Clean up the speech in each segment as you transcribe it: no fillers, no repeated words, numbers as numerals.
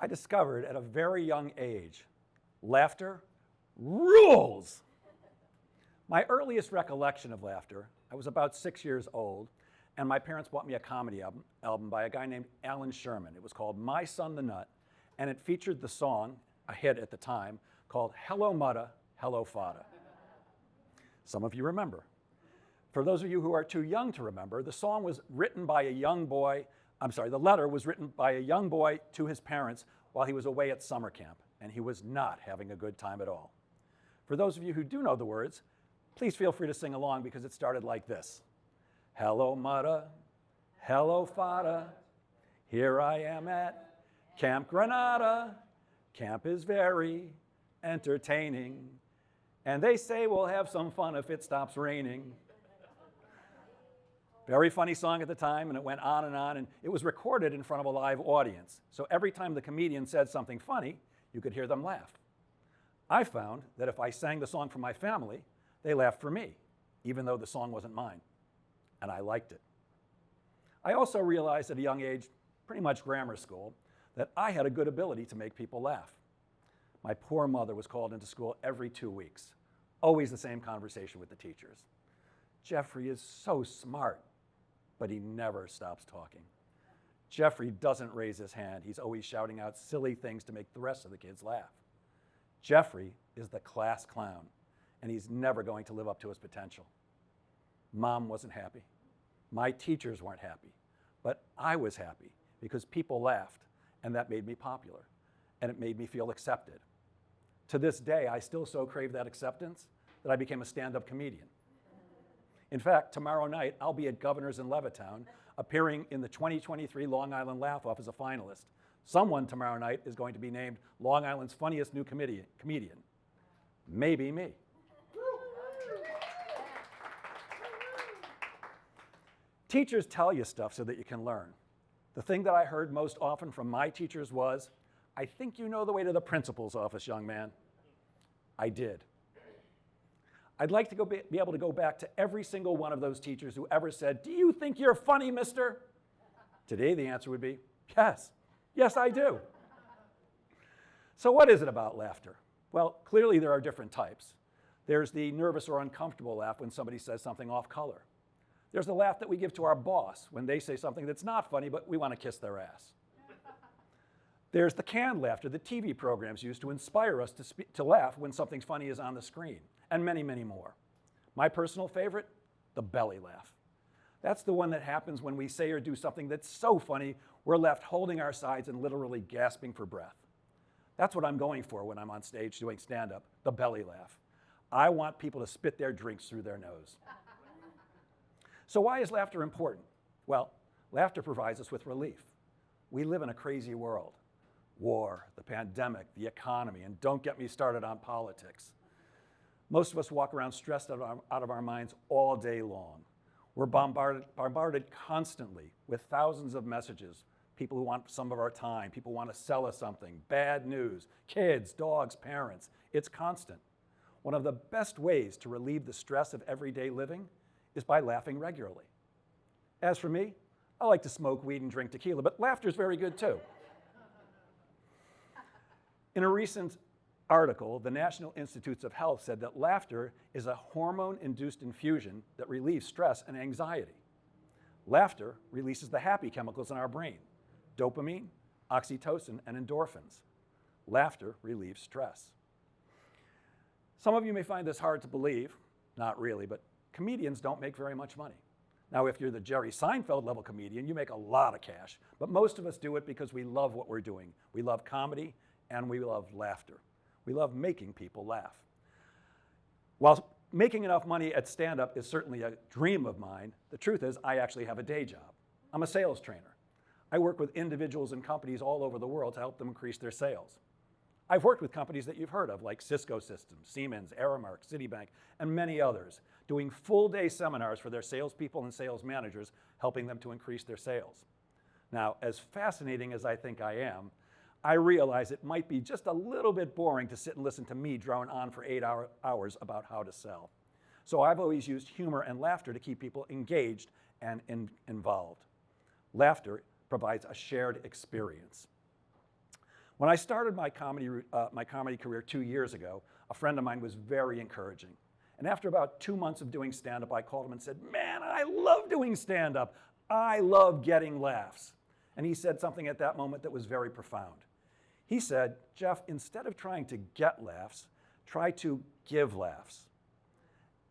I discovered at a very young age, laughter rules. My earliest recollection of laughter, I was about 6 years old, and my parents bought me a comedy album by a guy named Alan Sherman. It was called My Son the Nut, and it featured the song, a hit at the time, called Hello Mutta, Hello Fada. Some of you remember. For those of you who are too young to remember, the song was written by a young boy, the letter was written by a young boy to his parents while he was away at summer camp, and he was not having a good time at all. For those of you who do know the words, please feel free to sing along because it started like this. Hello Mutta, hello Fada, here I am at Camp Granada. Camp is very entertaining, and they say we'll have some fun if it stops raining. Very funny song at the time, and it went on, and it was recorded in front of a live audience. So every time the comedian said something funny, you could hear them laugh. I found that if I sang the song for my family, they laughed for me, even though the song wasn't mine, and I liked it. I also realized at a young age, pretty much grammar school, that I had a good ability to make people laugh. My poor mother was called into school every 2 weeks, always the same conversation with the teachers. Jeffrey is so smart, but he never stops talking. Jeffrey doesn't raise his hand. He's always shouting out silly things to make the rest of the kids laugh. Jeffrey is the class clown, and he's never going to live up to his potential. Mom wasn't happy. My teachers weren't happy, but I was happy because people laughed, and that made me popular, and it made me feel accepted. To this day, I still so crave that acceptance that I became a stand-up comedian. In fact, tomorrow night, I'll be at Governor's in Levittown, appearing in the 2023 Long Island Laugh-Off as a finalist. Someone tomorrow night is going to be named Long Island's funniest new comedian. Maybe me. Teachers tell you stuff so that you can learn. The thing that I heard most often from my teachers was, I think you know the way to the principal's office, young man. I did. I'd like to be able to go back to every single one of those teachers who ever said, do you think you're funny, mister? Today, the answer would be, yes. Yes, I do. So what is it about laughter? Well, clearly there are different types. There's the nervous or uncomfortable laugh when somebody says something off color. There's the laugh that we give to our boss when they say something that's not funny, but we want to kiss their ass. There's the canned laughter that TV programs use to inspire us to laugh when something funny is on the screen, and many, many more. My personal favorite, the belly laugh. That's the one that happens when we say or do something that's so funny, we're left holding our sides and literally gasping for breath. That's what I'm going for when I'm on stage doing stand-up, the belly laugh. I want people to spit their drinks through their nose. So why is laughter important? Well, laughter provides us with relief. We live in a crazy world. War, the pandemic, the economy, and don't get me started on politics. Most of us walk around stressed out of our minds all day long. We're bombarded constantly with thousands of messages. People who want some of our time, people who want to sell us something, bad news, kids, dogs, parents. It's constant. One of the best ways to relieve the stress of everyday living is by laughing regularly. As for me, I like to smoke weed and drink tequila, but laughter is very good too. In a recent article, the National Institutes of Health said that laughter is a hormone-induced infusion that relieves stress and anxiety. Laughter releases the happy chemicals in our brain, dopamine, oxytocin, and endorphins. Laughter relieves stress. Some of you may find this hard to believe, not really, but comedians don't make very much money. Now, if you're the Jerry Seinfeld level comedian, you make a lot of cash, but most of us do it because we love what we're doing. We love comedy, and we love laughter. We love making people laugh. While making enough money at stand-up is certainly a dream of mine, the truth is I actually have a day job. I'm a sales trainer. I work with individuals and companies all over the world to help them increase their sales. I've worked with companies that you've heard of, like Cisco Systems, Siemens, Aramark, Citibank, and many others, doing full-day seminars for their salespeople and sales managers, helping them to increase their sales. Now, as fascinating as I think I am, I realize it might be just a little bit boring to sit and listen to me drone on for 8 hours about how to sell. So I've always used humor and laughter to keep people engaged and involved. Laughter provides a shared experience. When I started my comedy career 2 years ago, a friend of mine was very encouraging. And after about 2 months of doing stand-up, I called him and said, "Man, I love doing stand-up. I love getting laughs." And he said something at that moment that was very profound. He said, "Jeff, instead of trying to get laughs, try to give laughs."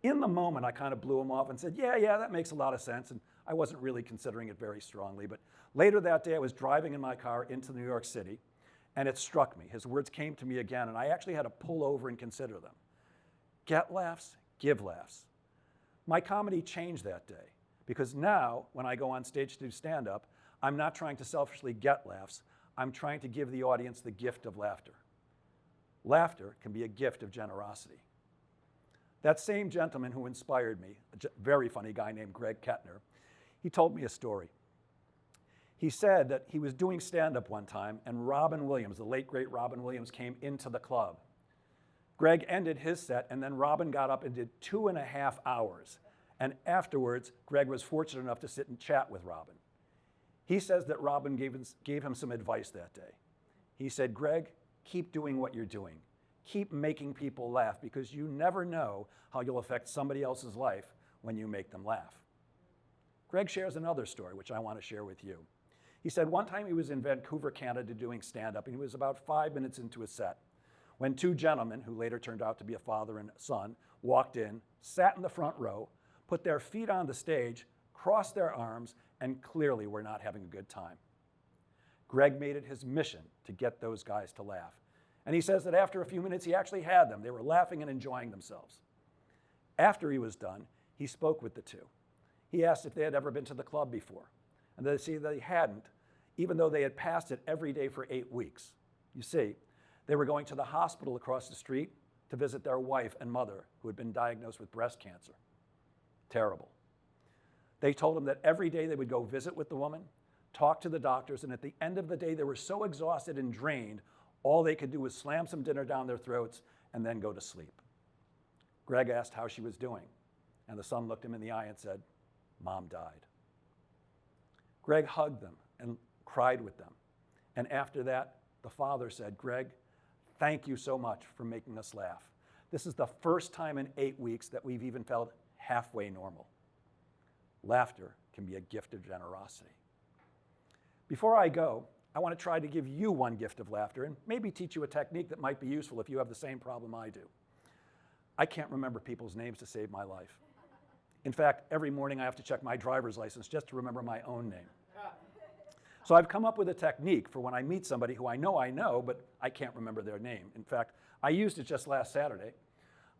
In the moment, I kind of blew him off and said, yeah, that makes a lot of sense. And I wasn't really considering it very strongly. But later that day, I was driving in my car into New York City, and it struck me. His words came to me again, and I actually had to pull over and consider them. Get laughs, give laughs. My comedy changed that day, because now, when I go on stage to do stand-up, I'm not trying to selfishly get laughs. I'm trying to give the audience the gift of laughter. Laughter can be a gift of generosity. That same gentleman who inspired me, a very funny guy named Greg Kettner, he told me a story. He said that he was doing stand-up one time, and Robin Williams, the late great Robin Williams, came into the club. Greg ended his set, and then Robin got up and did 2.5 hours. And afterwards, Greg was fortunate enough to sit and chat with Robin. He says that Robin gave him some advice that day. He said, "Greg, keep doing what you're doing. Keep making people laugh, because you never know how you'll affect somebody else's life when you make them laugh." Greg shares another story, which I want to share with you. He said one time he was in Vancouver, Canada, doing stand-up, and he was about 5 minutes into a set when 2 gentlemen, who later turned out to be a father and son, walked in, sat in the front row, put their feet on the stage, crossed their arms, and clearly were not having a good time. Greg made it his mission to get those guys to laugh. And he says that after a few minutes, he actually had them. They were laughing and enjoying themselves. After he was done, he spoke with the 2. He asked if they had ever been to the club before. And they said they hadn't, even though they had passed it every day for 8 weeks. You see, they were going to the hospital across the street to visit their wife and mother, who had been diagnosed with breast cancer. Terrible. They told him that every day they would go visit with the woman, talk to the doctors, and at the end of the day, they were so exhausted and drained, all they could do was slam some dinner down their throats and then go to sleep. Greg asked how she was doing, and the son looked him in the eye and said, "Mom died." Greg hugged them and cried with them. And after that, the father said, "Greg, thank you so much for making us laugh. This is the first time in 8 weeks that we've even felt halfway normal." Laughter can be a gift of generosity. Before I go, I want to try to give you one gift of laughter and maybe teach you a technique that might be useful if you have the same problem I do. I can't remember people's names to save my life. In fact, every morning I have to check my driver's license just to remember my own name. So I've come up with a technique for when I meet somebody who I know, but I can't remember their name. In fact, I used it just last Saturday.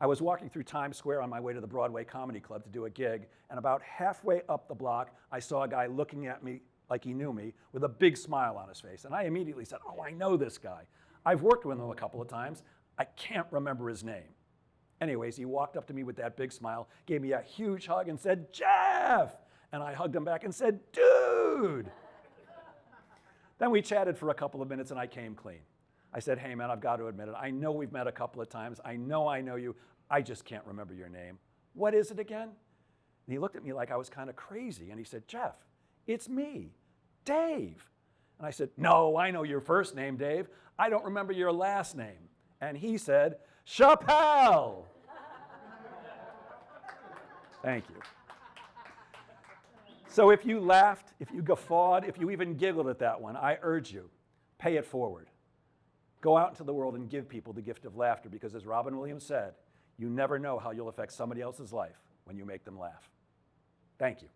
I was walking through Times Square on my way to the Broadway Comedy Club to do a gig, and about halfway up the block, I saw a guy looking at me like he knew me with a big smile on his face. And I immediately said, "Oh, I know this guy. I've worked with him a couple of times. I can't remember his name." Anyways, he walked up to me with that big smile, gave me a huge hug and said, "Jeff!" And I hugged him back and said, "Dude!" Then we chatted for a couple of minutes and I came clean. I said, "Hey man, I've got to admit it. I know we've met a couple of times. I know you. I just can't remember your name. What is it again?" And he looked at me like I was kind of crazy and he said, "Jeff, it's me, Dave." And I said, "No, I know your first name, Dave. I don't remember your last name." And he said, "Chappelle." Thank you. So if you laughed, if you guffawed, if you even giggled at that one, I urge you, pay it forward. Go out into the world and give people the gift of laughter, because as Robin Williams said, you never know how you'll affect somebody else's life when you make them laugh. Thank you.